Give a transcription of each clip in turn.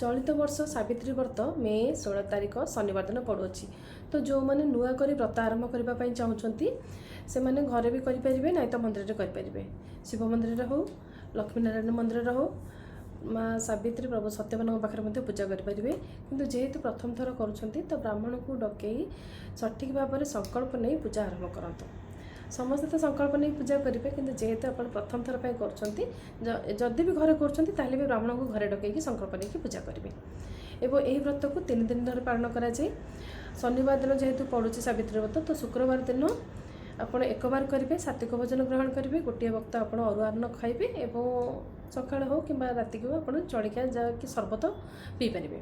चलित वर्ष सावित्री व्रत मे 16 तारिख शनिवार दिन पड़ुछि। तो जो मैंने नुआ कर व्रत आरंभ करने चाहूँगी से मैंने घरे भी करें ना तो मंदिर में करें। शिव मंदिर हो, लक्ष्मी नारायण मंदिर हो, माँ सावित्री प्रभु सत्यवान पाखे पूजा करेंगे। किंतु जेहेतु प्रथम थर करुँच तो ब्राह्मण को डकई सठिक भाव में संकल्प नहीं पूजा आरंभ करूँ। समस्ते तो संकल्प नहीं पूजा करेंगे, किंतु जेहेतु आप प्रथम थर पर जदि भी घरे कर भी ब्राह्मण को घरे डकई संकल्प नहीं पूजा करेंगे। एवं यही व्रत को 3 दिन धरे पालन कराए। शनिवार दिन जेहेतु पड़ुछि सावित्री व्रत तो शुक्रवार दिन आपड़ एक बार करेंगे, सात्विक भोजन ग्रहण करेंगे, गोटे वक्त आप अरुआ अन्न खाइबे एवं सकाळ हो कि राति को आप चलिका जाकि शरबत पी पारे।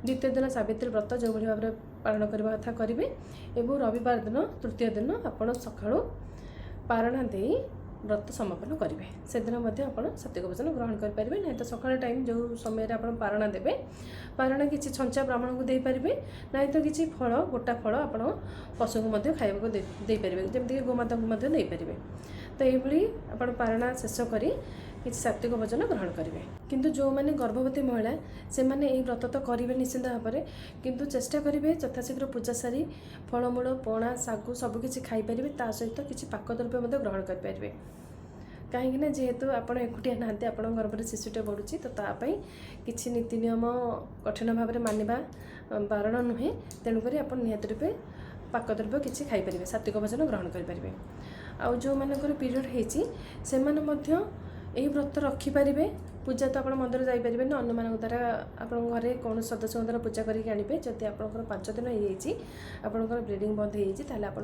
द्वितीय दिन सावित्री व्रत जो भाव में पालन करने कथा करेंगे एवं रविवार दिन तृतीय दिन आप सकाळु पारणा दे व्रत समापन करेंगे। से दिन आप सात्विक भोजन ग्रहण करेंगे, ना तो सकाळ टाइम जो समय आप पारणा देवे पारणा किसी छंचा ब्राह्मण को देपारे, ना तो किसी फल गोटा फल आप पशु को खाइबा देपारे, जमीक गोमाता को देपारे। तो ये आप पारणा शेष कर किसी सात्विक भोजन ग्रहण करेंगे। किंतु जो मैंने गर्भवती महिला से मैंने यही व्रत तो करेंगे निश्चिंत भाव में, किंतु चेष्टा करेंगे यथाशीघ्र पूजा सारी फलमूल पणा सागु सबकि खाईपारे, ता सहित किसी पाक द्रव्य ग्रहण करेंगे। कहीं जेहेतु आप एकुटिया नहांती आप गर्भर शिशुटे बढ़ुची तो तापाई किसी नीति नियम कठिन भाव में मानिबा बारण नुहे। तेणुक आप निहत रूपे पाक द्रव्य किसी खाईपारे, सात्विक भोजन ग्रहण करेंगे। आउ जो मानकर पीरियड होती से यही व्रत रखिपारे। पूजा तो आप मंदिर जापारे ना, अन्य मान द्वारा आप घरे कौन सदस्य द्वारा पूजा करके आने। जदि आप 5 दिन होकर ब्लीडिंग बंद होता आप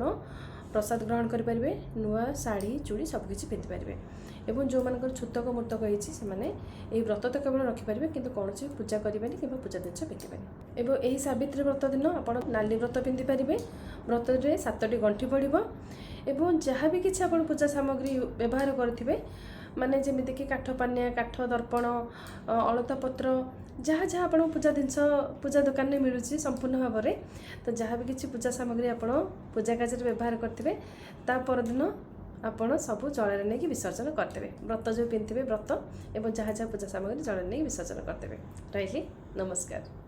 प्रसाद ग्रहण करेंगे, नुआ शाढ़ी चूड़ी सबकि पिंधिपारे। एवं जो मानकर छूतक मूर्तक होती व्रत तो केवल रखिपारे, किंतु कौन पूजा करेंगे कि पूजा जिन पिंधिपारे। एवं यही सावित्री व्रत दिन आप नाली व्रत पिंधिपारे। व्रत में 7टी गंठी पड़ो एवं जहाँ भी किसी आप पूजा सामग्री व्यवहार करेंगे माने जमीक कि काठ पानिया, काठ दर्पण, अलता पत्र जहाँ जहाँ आप पूजा जिनस पूजा दुकान में मिलूँ संपूर्ण भाव में, तो जहाँ भी किसी पूजा सामग्री आप पूजा कार्य व्यवहार करेंगे ता परदिन आपण सब जल नहीं विसर्जन करदे। व्रत जो पिंधे व्रत एवं जहाँ जहाँ पूजा सामग्री जल नहीं विसर्जन करदे। रही नमस्कार।